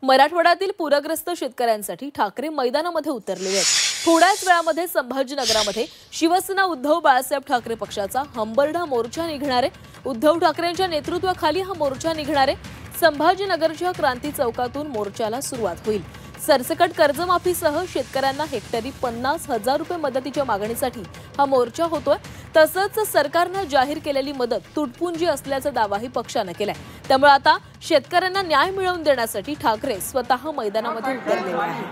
मराठवाड्यातील पूरग्रस्त शेतकऱ्यांसाठी ठाकरे मैदानामध्ये उतरलेले आहेत। थोड्याच वेळामध्ये संभाजीनगरामध्ये शिवसेना उद्धव बाळासाहेब ठाकरे पक्षाचा हंबरडा मोर्चा निघणार आहे। उद्धव ठाकरेंच्या नेतृत्वाखाली हा मोर्चा निघणार आहे। संभाजीनगरच्या क्रांती चौकातून मोर्चाला सुरुवात होईल। सरसकट कर्जमाफीसह शेतकऱ्यांना हेक्टरी 50,000 रुपये मदतीच्या मागणीसाठी हा मोर्चा होतोय। तसंच सरकारने जाहीर केलेली मदत तुटपुंजी असल्याचा दावाही पक्षाने केलाय। त्यामुळे आता शेतकऱ्यांना न्याय मिळवून देण्यासाठी ठाकरे स्वतः मैदानामध्ये उतरलेले आहेत।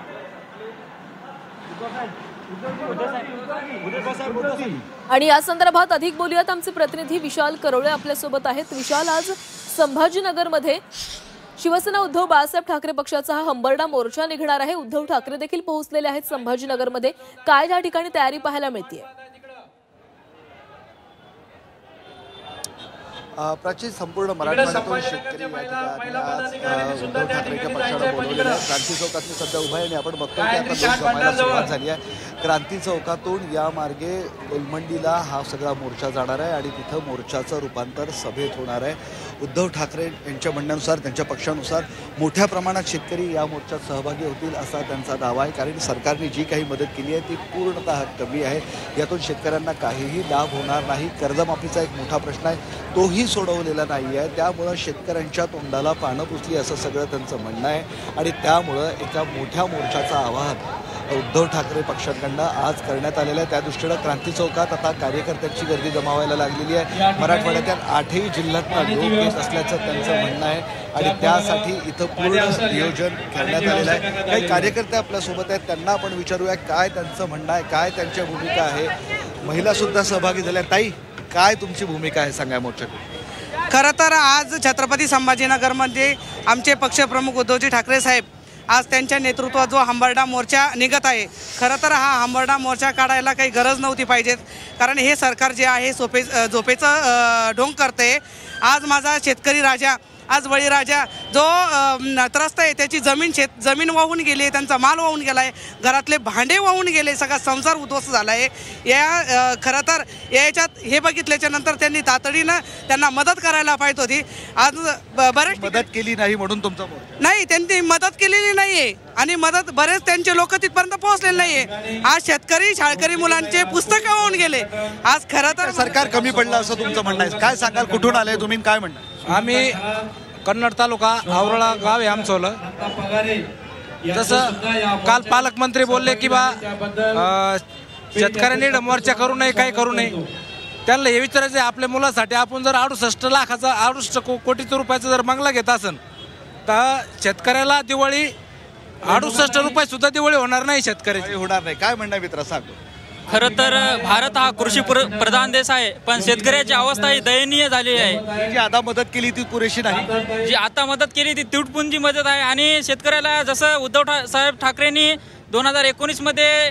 आणि या संदर्भात अधिक बोलूयात, आमचे प्रतिनिधी विशाल करोळे आपल्या सोबत आहेत। विशाल, आज संभाजीनगरमध्ये शिवसेना उद्धव बाळासाहेब ठाकरे पक्षाचा हा हंबरडा मोर्चा निघणार आहे। उद्धव ठाकरे देखील पोहोचलेले आहेत संभाजीनगरमध्ये। काय या ठिकाणी तयारी पाहायला मिळते? प्राची संपूर्ण मराठवाड्यातून शेतकरी उद्धव ठाकरेंच्या पक्षाला बोलवलेल्या क्रांती चौकातून सध्या उभा आहे आणि आपण बघतो की आता जमायला सुरुवात झाली आहे। क्रांती चौकातून या मार्गे गुलमंडीला हा सगळा मोर्चा जाणार आहे आणि तिथं मोर्चाचं रूपांतर सभेत होणार आहे। उद्धव ठाकरे यांच्या म्हणण्यानुसार, त्यांच्या पक्षानुसार मोठ्या प्रमाणात शेतकरी या मोर्चात सहभागी होतील असा त्यांचा दावा आहे। कारण सरकारने जी काही मदत केली आहे ती पूर्णतः कमी आहे। यातून शेतकऱ्यांना काहीही लाभ होणार नाही। कर्जमाफीचा एक मोठा प्रश्न आहे, तोही सोडवलेला नाही आहे। त्यामुळं शेतकऱ्यांच्या तोंडाला पानं पुसली असं सगळं त्यांचं म्हणणं आहे आणि त्यामुळं एका मोठ्या मोर्चाचं आवाहन उद्धव ठाकरे पक्षाकडनं आज करण्यात आलेलं आहे। त्या दृष्टीनं क्रांती चौकात आता कार्यकर्त्यांची गर्दी जमावायला लागलेली आहे। मराठवाड्यातील 8ही जिल्ह्यातनं लोक येत असल्याचं त्यांचं म्हणणं आहे आणि त्यासाठी इथं पूर्ण नियोजन करण्यात आलेलं आहे। काही कार्यकर्ते आपल्यासोबत आहेत, त्यांना आपण विचारूया काय त्यांचं म्हणणं आहे, काय त्यांच्या भूमिका आहे। महिलासुद्धा सहभागी झाल्या। ताई, काय तुमची भूमिका आहे सांगा मोर्चात? खरं तर आज छत्रपती संभाजीनगरमध्ये आमचे पक्षप्रमुख उद्धवजी ठाकरे साहेब आज त्यांच्या नेतृत्वात जो हंबरडा मोर्चा निघत आहे। खरं तर हा हंबरडा मोर्चा काढायला काही गरज नव्हती पाहिजेत, कारण हे सरकार जे आहे झोपेचं ढोंग करते। आज माझा शेतकरी राजा, आज बळीराजा जो त्रस्त आहे, त्याची जमीन वाहून गेली, त्यांचा माल वाहून गेला आहे, घरातले भांडे वाहून गेले, सगळा संसार उद्ध्वस्त झाला आहे। या खरं तर याच्यात हे बघितल्याच्या नंतर त्यांनी तातडीनं त्यांना मदत करायला पाहिजे होती। आज बरेच मदत केली नाही म्हणून तुमचा नाही, त्यांनी मदत केलेली नाहीये आणि बरेच त्यांचे लोक तिथपर्यंत पोहोचलेले नाहीये। आज शेतकरी शाळकरी मुलांचे पुस्तकं वाहून गेले। आज खरं तर सरकार कमी पडलं असं तुमचं म्हणणं आहे। काय सांगाल, कुठून आले तुम्ही, काय म्हणणं? आम्ही कन्नड तालुका आवरळा गाव आहे आमचं। जसं काल पालकमंत्री बोलले की बा शेतकऱ्यांनी मोर्चा करू नये, काही करू नये। त्यांना हे विचारायचं आहे, आपल्या मुलासाठी आपण जर 68 कोटी रुपयाचा जर बंगला घेत असेल तर शेतकऱ्याला दिवाळी 68 रुपये सुद्धा दिवाळी होणार नाही, शेतकऱ्याची होणार नाही। काय म्हणणं मित्र सांग? खरं तर भारत हा कृषी प्रधान देश आहे, पण शेतकऱ्याची अवस्था ही दयनीय झाली आहे। जी आता मदत केली ती पुरेशी नाही, जी आता मदत केली ती तुटपुंजी मदत आहे। आणि शेतकऱ्याला जसं उद्धव साहेब ठाकरेंनी 2019 मध्ये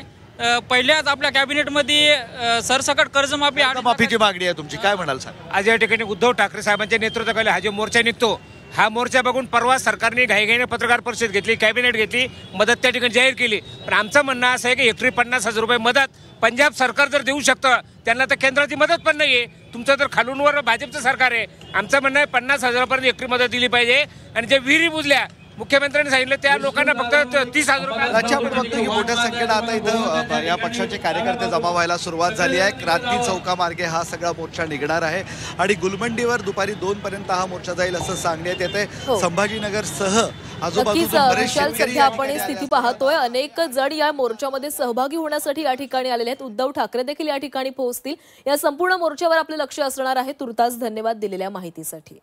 पहिल्याच आपल्या कॅबिनेटमध्ये सरसकट कर्जमाफीची मागणी आहे तुमची, काय म्हणाल सांग? आज या ठिकाणी उद्धव ठाकरे साहेबांच्या नेतृत्वाखाली हा जो मोर्चा निघतो, हा मोर्चा बघून परवा सरकारने घाईघाईने पत्रकार परिषद घेतली, कॅबिनेट घेतली, मदत त्या ठिकाणी जाहीर केली। पण आमचं म्हणणं असं आहे की हेक्टरी 50,000 रुपये मदत पंजाब सरकार जर देऊ शकतं, त्यांना तर केंद्राची मदत पण नाहीये। तुमचं तर खालूनवर भाजपचं सरकार आहे। आमचं म्हणणं आहे 50,000 पर्यंत हेक्टरी मदत दिली पाहिजे। आणि जे विहिरी बुजल्या मुख्यमंत्र्यांनी सांगितलं त्या लोकांना फक्त 30,000 रुपये। आपण बघतो की मोठ्या संख्येनं आता इथं या पक्षाचे कार्यकर्ते जमा व्हायला सुरुवात झाली आहे। क्रांती चौकामार्गे हा सगळा मोर्चा निघणार आहे आणि गुलमंडीवर दुपारी 2 पर्यंत हा मोर्चा जाईल असं सांगण्यात येते। संभाजीनगर सह आजूबाजूचे बरेच शेतकरी आपण स्थिती पाहतोय। अनेक जण या मोर्चामध्ये सहभागी होण्यासाठी या ठिकाणी आलेले आहेत। उद्धव ठाकरे देखील या ठिकाणी पोहोचतील। या संपूर्ण मोर्चावर आपले लक्ष असणार आहे। तुर्तास धन्यवाद दिलेल्या माहितीसाठी।